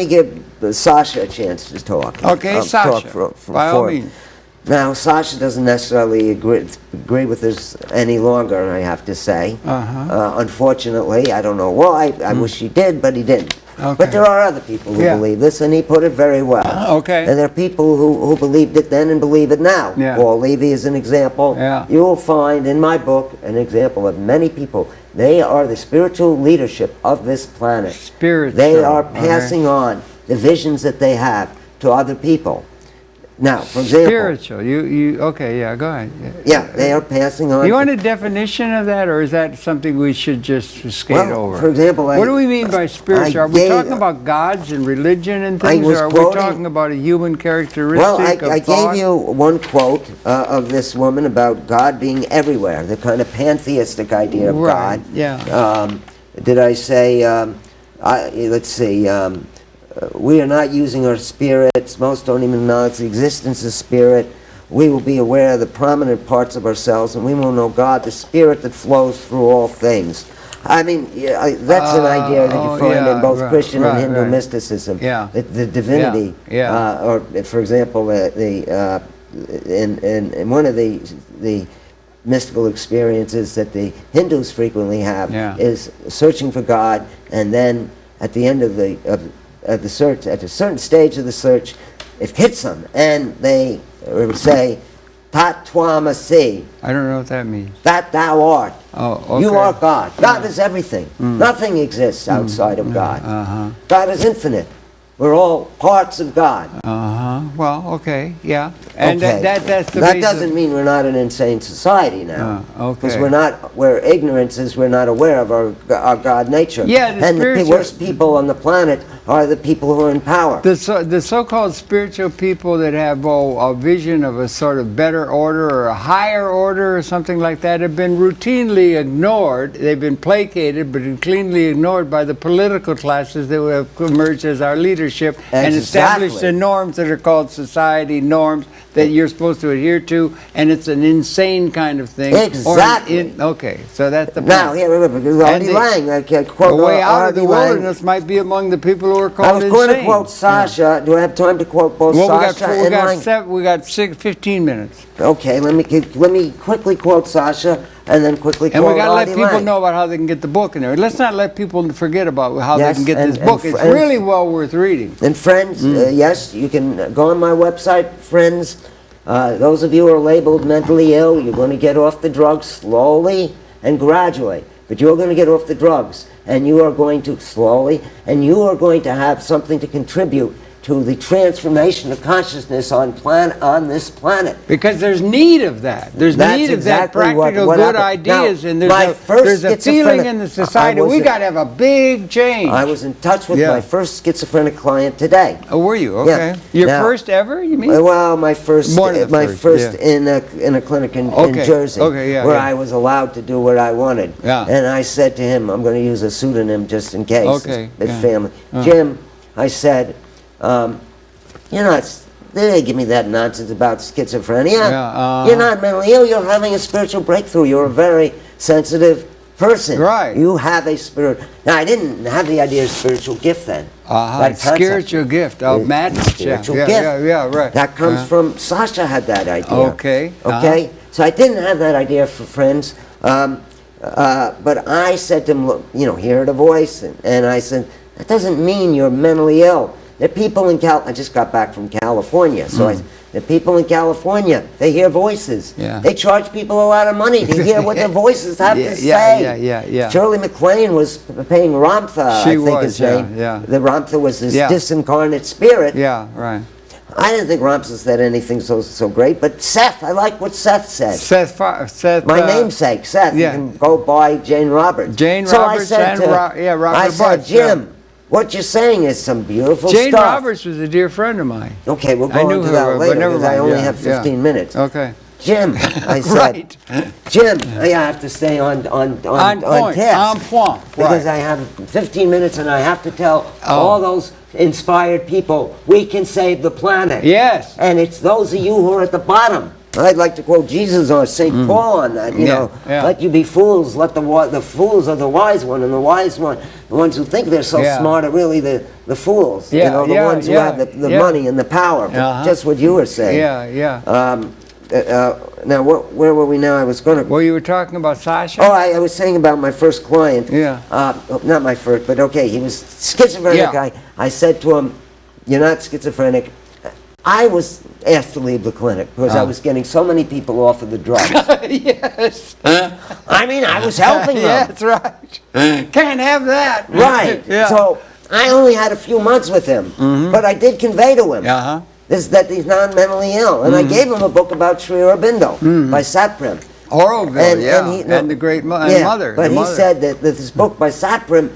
give Sasha a chance to talk. Okay, Sasha, by all means. Now, Sasha doesn't necessarily agree with this any longer, I have to say. Unfortunately, I don't know why. I wish he did, but he didn't. Okay. But there are other people who believe this, and he put it very well. Okay. And there are people who believed it then and believe it now. Paul Levy is an example. You will find in my book an example of many people. They are the spiritual leadership of this planet. They are passing on the visions that they have to other people. Now, for example... Spiritual. Okay, go ahead. Yeah, they are passing on... You want a definition of that, or is that something we should just skate over? For example... What do we mean by spiritual? Are we talking about gods and religion and things, or are we talking about a human characteristic of thought? I gave you one quote of this woman about God being everywhere, the kind of pantheistic idea of God. Did I say... let's see... we are not using our spirits. Most don't even acknowledge the existence of spirit. We will be aware of the prominent parts of ourselves, and we will know God, the spirit that flows through all things. I mean, that's an idea that you find in both Christian and Hindu mysticism. The divinity, or for example, in one of the mystical experiences that the Hindus frequently have is searching for God, and then at the end of the search, at a certain stage of the search, it hits them, and they say, "Tat twamasi." I don't know what that means. That thou art. Oh, okay. You are God. God is everything. Nothing exists outside of God. God is infinite. We're all parts of God. Well, okay, and that's the that doesn't mean we're not an insane society now. Because where ignorance is, we're not aware of our God nature. And the worst people on the planet are the people who are in power. The so-called spiritual people that have a vision of a sort of better order or a higher order or something like that have been routinely ignored. They've been placated, but cleanly ignored by the political classes that have emerged as our leadership and established the norms that are called society norms that you're supposed to adhere to, and it's an insane kind of thing. Exactly. Okay, so that's the point. Now, here, remember, Artie Lang, I can't quote the way out of the Lang. Wilderness might be among the people who are called insane. I was going to quote Sasha. Do I have time to quote both Sasha and Lang? We got 15 minutes. Okay, let me quickly quote Sasha, and then quickly quote And we got to let people Lang. know about how they can get the book in there. Let's not let people forget about how they can get this book. It's really well worth reading. And friends, yes, you can go on my website, friends. Those of you who are labeled mentally ill, you're going to get off the drugs slowly and gradually. But you're going to get off the drugs, and you are going to slowly, and you are going to have something to contribute to the transformation of consciousness on this planet. Because there's need of that. There's need of that practical good ideas, and there's a feeling in the society we got to have a big change. I was in touch with my first schizophrenic client today. Oh, were you? Okay. Your first ever, you mean? Well, my first in a clinic in Jersey, where I was allowed to do what I wanted. And I said to him, I'm going to use a pseudonym just in case. It's family. Jim, I said, you're not, they didn't give me that nonsense about schizophrenia. You're not mentally ill, you're having a spiritual breakthrough. You're a very sensitive, person. Right. You have a spirit. Now, I didn't have the idea of spiritual gift then. That concept. Spiritual gift. Oh, madness. Spiritual yeah, gift. Yeah, right. That comes from, Sasha had that idea. Okay. Okay? So I didn't have that idea for friends. But I said to him, look, you know, hear the voice. And I said, that doesn't mean you're mentally ill. There are people in I just got back from California, so the people in California, they hear voices. Yeah. They charge people a lot of money to hear what the voices have to say. Yeah. Shirley MacLaine was paying Ramtha, I think his name. Yeah. The Ramtha was this disincarnate spirit. Yeah, right. I didn't think Ramtha said anything so great, but Seth, I like what Seth said. Seth. My namesake, Seth. Yeah. You can go by Jane Roberts. Robert I said, Butts, Jim, what you're saying is some beautiful Jane stuff. Roberts was a dear friend of mine. Okay, we'll go into that later because I only have 15 minutes. Okay. Jim, I said, Jim, I have to stay on point, task. on point, because I have 15 minutes and I have to tell all those inspired people we can save the planet. Yes. And it's those of you who are at the bottom. I'd like to quote Jesus or St. Paul on that, you know. Let you be fools, let the fools are the wise one, and the wise one, the ones who think they're so smart are really the fools. You know, the ones who have the money and the power. Just what you were saying. Now, where were we now? I was going to... Well, you were talking about Sasha? Oh, I was saying about my first client. Yeah. Not my first, but okay, he was schizophrenic. I said to him, you're not schizophrenic. I was asked to leave the clinic because I was getting so many people off of the drugs. Yes. I mean, I was helping them. Yeah, that's right. Can't have that. Right. So I only had a few months with him, but I did convey to him that he's not mentally ill. And I gave him a book about Sri Aurobindo by Satprim. Aurobindo, and the great mother. But he said that this book by Satprim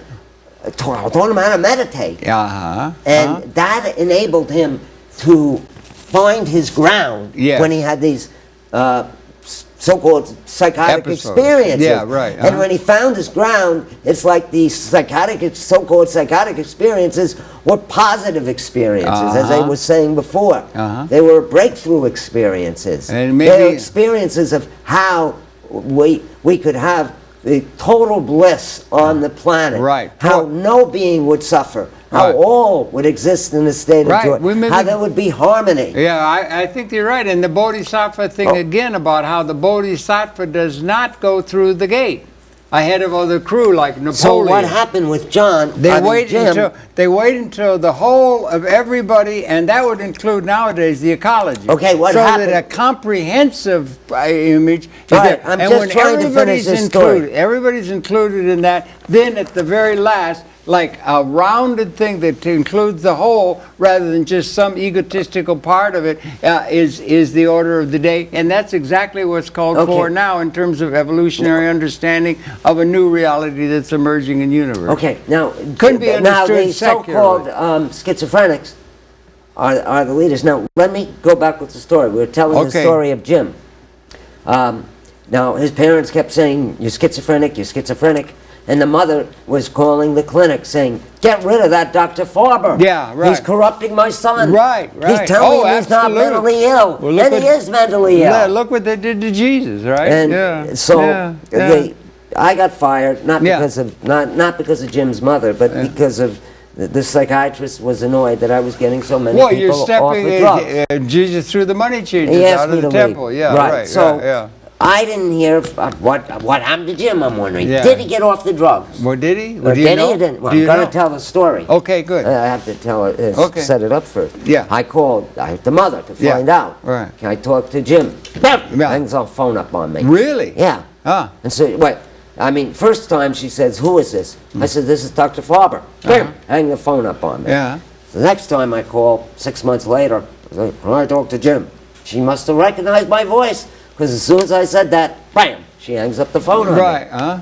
taught him how to meditate. And that enabled him to find his ground when he had these so-called psychotic experiences. Yeah, right. And when he found his ground, it's like these so-called psychotic experiences were positive experiences, as I was saying before. They were breakthrough experiences. And they were experiences of how we could have the total bliss on the planet. Right. How no being would suffer. How all would exist in a state of joy. How there would be harmony. Yeah, I think you're right. And the Bodhisattva thing again about how the Bodhisattva does not go through the gate ahead of other crew like Napoleon. So what happened with John? They wait until the whole of everybody, and that would include nowadays the ecology. Okay, what happened? So that a comprehensive image. Right, I'm just trying to finish this story. Everybody's included in that. Then at the very last, like a rounded thing that includes the whole rather than just some egotistical part of it is the order of the day. And that's exactly what's called for now in terms of evolutionary understanding of a new reality that's emerging in the universe. Okay, now, couldn't be understood the so-called schizophrenics are the leaders. Now, let me go back with the story. We were telling the story of Jim. Now, his parents kept saying, you're schizophrenic, you're schizophrenic. And the mother was calling the clinic saying, get rid of that Dr. Farber. Yeah, right. He's corrupting my son. Right. He's telling me he's not mentally ill. Well, and he is mentally ill. Yeah, look what they did to Jesus, right? And so I got fired, not because of Jim's mother, but because of the psychiatrist was annoyed that I was getting so many people you're off the drugs. Jesus threw the money changers out of the temple. Leave. Yeah, right. So I didn't hear what happened to Jim, I'm wondering. Yeah. Did he get off the drugs? Well, did he? Or did he or didn't? Well, I'm going to tell the story. Okay, good. I have to tell it, set it up first. Yeah. I called the mother to find out. Right. Can I talk to Jim? Hangs the phone up on me. Really? Yeah. And so, first time she says, who is this? I said, this is Dr. Farber. Hang the phone up on me. Yeah. The next time I call, 6 months later, I said, can I talk to Jim? She must have recognized my voice. Because as soon as I said that, bam, she hangs up the phone on me. Right,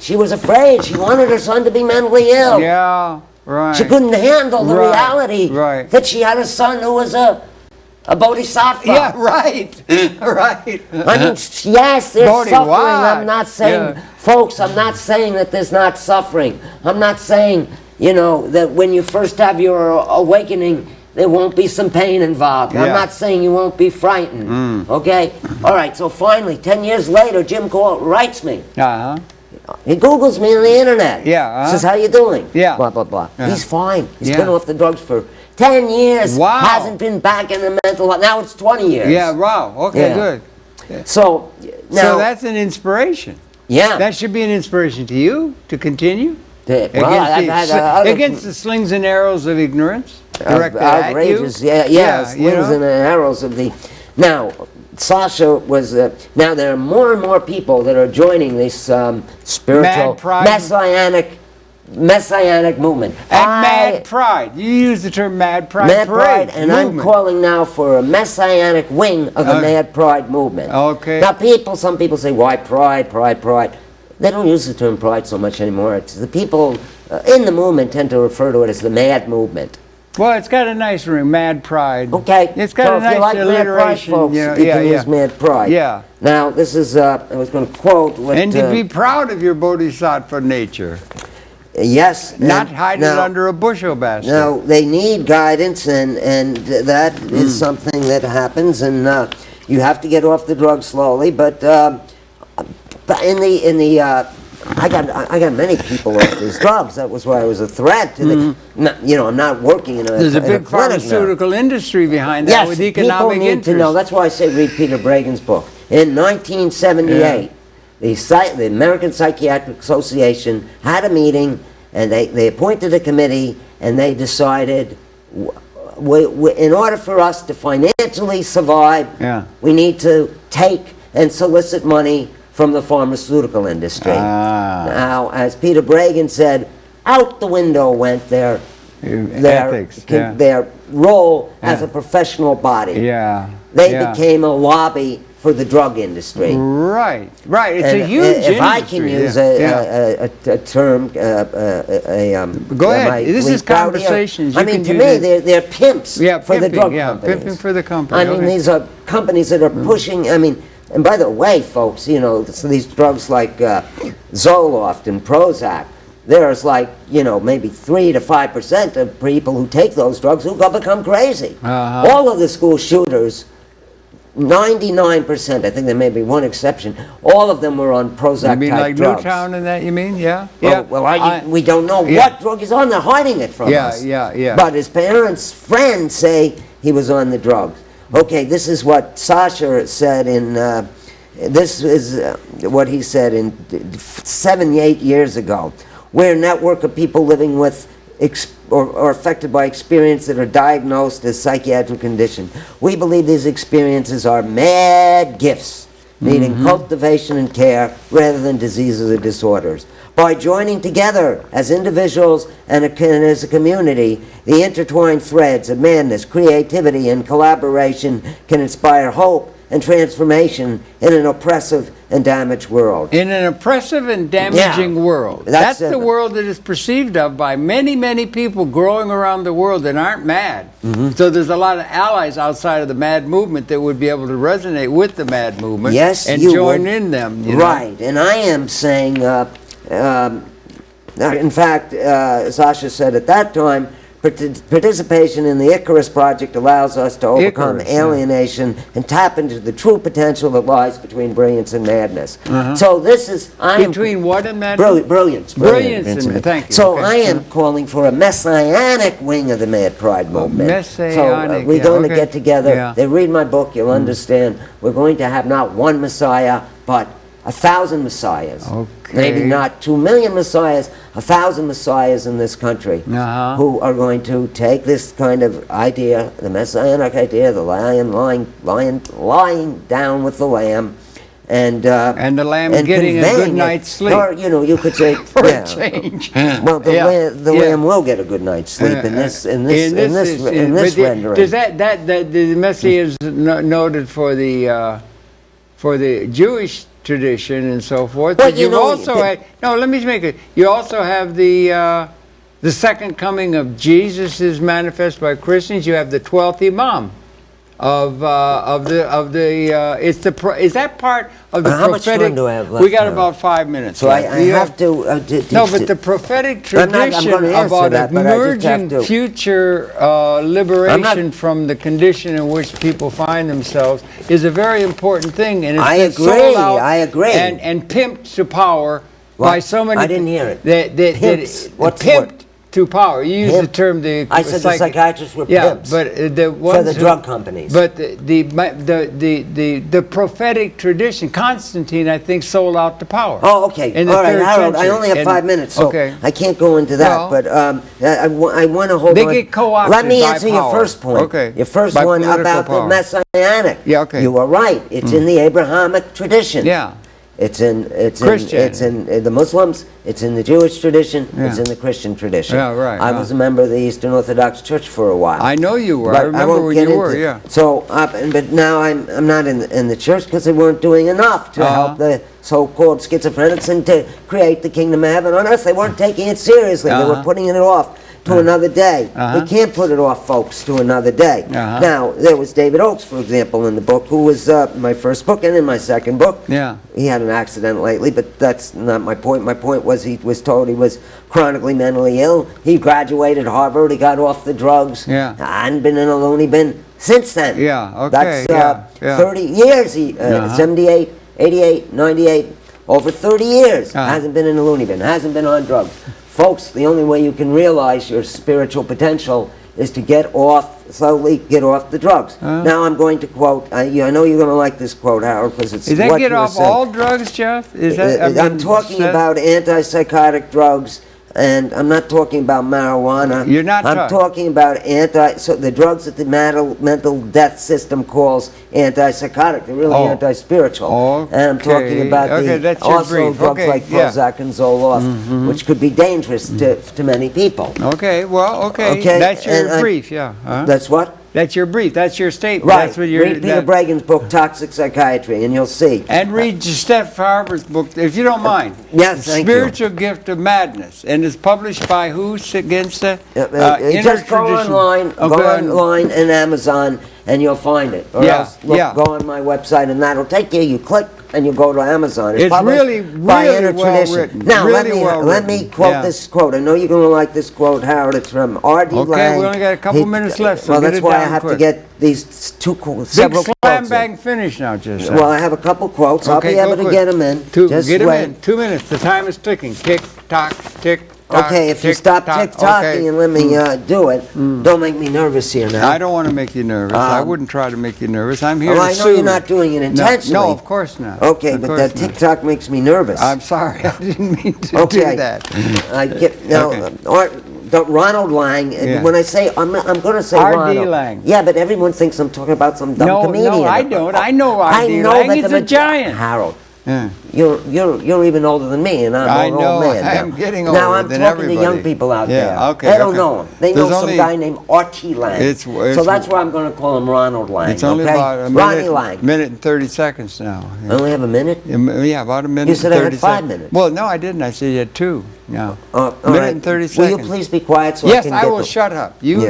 She was afraid. She wanted her son to be mentally ill. Yeah, right. She couldn't handle the reality that she had a son who was a bodhisattva. Yeah, right. Right. I mean, yes, there's suffering. I'm not saying, folks, I'm not saying that there's not suffering. I'm not saying, that when you first have your awakening, there won't be some pain involved. I'm not saying you won't be frightened. Okay? All right, so finally, 10 years later, Jim writes me. He Googles me on the internet. Yeah. Says, how you doing? Yeah. Blah, blah, blah. Uh-huh. He's fine. He's Yeah. been off the drugs for 10 years. Wow. Hasn't been back in the mental. Now it's 20 years. Yeah, wow. Okay, Yeah. good. So, now. So that's an inspiration. Yeah. That should be an inspiration to you to continue Against the slings and arrows of ignorance directed outrageous, at you. slings and arrows of the. Now, Sasha was. Now there are more and more people that are joining this spiritual messianic movement. Mad pride. You use the term mad pride. Mad pride, and movement. I'm calling now for a messianic wing of the mad pride movement. Okay. Now, some people say, why pride? They don't use the term pride so much anymore. It's the people in the movement tend to refer to it as the mad movement. Well, it's got a nice ring, mad pride. Okay. It's got so a nice if you like alliteration. Mad pride, folks, you can use mad pride. Yeah. Now, this is, I was going to quote what... And to be proud of your bodhisattva nature. Yes. Not hide it under a bushel basket. Now, they need guidance, and that is something that happens, and you have to get off the drugs slowly, but I got many people off these drugs. That was why I was a threat to the. I'm not working in a. There's a big pharmaceutical industry behind that with economic people need interest. to know. That's why I say read Peter Bregen's book. In 1978, the American Psychiatric Association had a meeting, and they appointed a committee, and they decided, in order for us to financially survive, we need to take and solicit money from the pharmaceutical industry. Now, as Peter Bregen said, out the window went their ethics, their role as a professional body. They became a lobby for the drug industry. Right. It's a huge industry. If I can use a term, go ahead. This is conversations. I mean, to me, they're pimps for the drug companies. Pimping for the company. I mean, these are companies that are pushing. I mean. And by the way, folks, these drugs like Zoloft and Prozac, there's maybe 3 to 5% of people who take those drugs who become crazy. All of the school shooters, 99%, I think there may be one exception, all of them were on Prozac-type drugs. You mean like Newtown and that, you mean? Yeah. We don't know what drug he's on. They're hiding it from us. But his parents' friends say he was on the drugs. Okay, this is what Sasha said this is what he said 8 years ago. We're a network of people living with or affected by experiences that are diagnosed as psychiatric condition. We believe these experiences are mad gifts, needing cultivation and care rather than diseases or disorders. By joining together as individuals and as a community, the intertwined threads of madness, creativity, and collaboration can inspire hope and transformation in an oppressive and damaged world. In an oppressive and damaging world. That's the world that is perceived of by many, many people growing around the world that aren't mad. So there's a lot of allies outside of the mad movement that would be able to resonate with the mad movement and join in them. Right, and I am saying... in fact, Sasha said at that time, participation in the Icarus Project allows us to overcome alienation and tap into the true potential that lies between brilliance and madness. So this is... Between what and madness? Brilliance. Brilliance and madness. Thank you. So I am calling for a messianic wing of the Mad Pride movement. Messianic, so we're going to get together. They read my book, you'll understand. We're going to have not one Messiah, but 1,000 messiahs. Maybe not 2 million messiahs, 1,000 messiahs in this country who are going to take this kind of idea, the messianic idea, the lion lying down with the lamb, and the lamb getting a good night's sleep. Or you could say for a change. Well, the lamb will get a good night's sleep in this rendering. Does that the Messiah is noted for the Jewish tradition and so forth. Well, but you've also had, let me make it. You also have the second coming of Jesus is manifest by Christians. You have the 12th Imam is that part of the prophetic? How much time do I have left? We got about 5 minutes. So I have to. No, but the prophetic tradition about emerging future liberation from the condition in which people find themselves is a very important thing, and it's I agree. And pimped to power by so many. I didn't hear it. Pimps. What's pimped to power. You use the term I said the psychiatrists were pimps. but the ones for the drug companies. But the prophetic tradition, Constantine, I think, sold out the power. Oh, okay. All right, Harold. I only have 5 minutes, so I can't go into that. Well, but I want to hold on. They get co-opted. Let me by answer power. your first point. Okay. Your first By one political about power. the Messianic. Yeah. Okay. You are right. It's in the Abrahamic tradition. Yeah. It's in Christian. It's in the Muslims. It's in the Jewish tradition. Yeah. It's in the Christian tradition. Yeah, right. I was a member of the Eastern Orthodox Church for a while. I know you were. But I remember won't when get you were. into- Yeah. So, but now I'm not in the church because they weren't doing enough to help the so-called schizophrenics and to create the kingdom of heaven on earth. They weren't taking it seriously. They were putting it off to another day. We can't put it off, folks, to another day. Now, there was David Oakes, for example, in the book, who was my first book and in my second book. Yeah. He had an accident lately, but that's not my point. My point was he was told he was chronically mentally ill. He graduated Harvard. He got off the drugs. Yeah. I hadn't been in a loony bin since then. Yeah, okay, That's 30 years. 78, 88, 98, over 30 years. Hasn't been in a loony bin. Hasn't been on drugs. Folks, the only way you can realize your spiritual potential is to slowly get off the drugs. Now I'm going to quote, I know you're going to like this quote, Harold, because it's Is that what get you were off saying. all drugs, Jeff? Is that? I'm talking about antipsychotic drugs, and I'm not talking about marijuana. You're not I'm talking about the drugs that the mental death system calls antipsychotic. They're really anti-spiritual. Okay. And I'm talking about that's your also brief. drugs like Prozac and Zoloft, which could be dangerous to many people. Okay, well, okay. That's your brief, yeah. That's what? That's your brief. That's your statement. Right. That's what you're, read Peter Bregan's book, Toxic Psychiatry, and you'll see. And read Seth Farber's book, if you don't mind. Yes, The thank you. Spiritual Gift of Madness. And it's published by who against the just go online, and Amazon, and you'll find it. Or else go on my website, and that'll take you. You click, and you go to Amazon. It's really, by really Inner well Tradition. written. Now, really let me quote this quote. I know you're going to like this quote, Harold. It's from R.D. Lang. Okay, we only got a couple minutes left, so well, get that's it why I down have quick. to get these several Big quotes slam in. bang finish now, just. Well, I have a couple quotes. I'll be able to get them in. Just get them wait. in. 2 minutes. The time is ticking. Tick, tock, tick, tock. Okay, if you tick, stop tock, tick-tocking and let me do it, don't make me nervous here now. I don't want to make you nervous. I wouldn't try to make you nervous. I'm here to I know soothe. you're not doing it intentionally. No, of course not. Okay, Of but course that not. tick-tock makes me nervous. I'm sorry. I didn't mean to do that. I get now. Ronald Lang. When I say I'm going to say R.D. Ronald. Lang. Yeah, but everyone thinks I'm talking about some dumb comedian. No, I don't. I know R.D. know Lang. that He's a giant. Harold. Yeah. You're even older than me, and I'm an old man. I'm getting older now I'm than talking everybody. to young people out there. Okay, They don't know him. They know There's some guy named R.T. Lang. so that's why I'm going to call him Ronald Lang. It's only about a Ronnie Lang. minute and 30 seconds now. I only have a minute? Yeah, about a minute. You said and I 30 had 5 seconds. minutes. Well, no, I didn't. I said you had 2. No. All minute right. and 30 Will seconds. you please be quiet so Yes, I can I get will the... shut up. You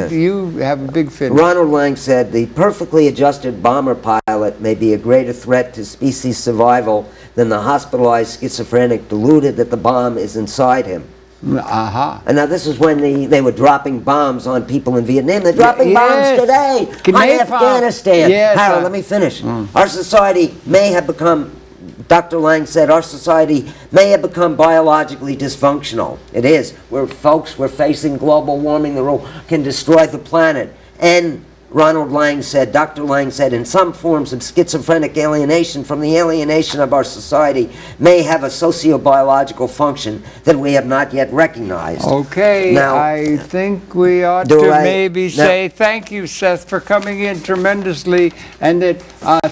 have a big finish. Ronald Lang said, the perfectly adjusted bomber pilot may be a greater threat to species survival than the hospitalized schizophrenic deluded that the bomb is inside him. And now this is when they were dropping bombs on people in Vietnam. They're dropping bombs today on Afghanistan. Harold, let me finish. Our society may have become... Dr. Lang said our society may have become biologically dysfunctional. It is. We're facing global warming that can destroy the planet. And Dr. Lang said, in some forms of schizophrenic alienation from the alienation of our society may have a sociobiological function that we have not yet recognized. Okay, now, I think we ought to maybe say thank you, Seth, for coming in tremendously, and that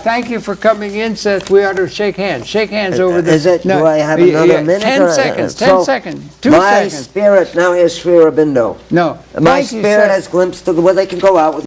thank you for coming in, Seth. We ought to shake hands. Shake hands over this. Do I have another minute? 10 seconds, 10 seconds, 2 my seconds. Spirit, now here's Sri Aurobindo. No, My spirit has glimpsed, well, they can go out with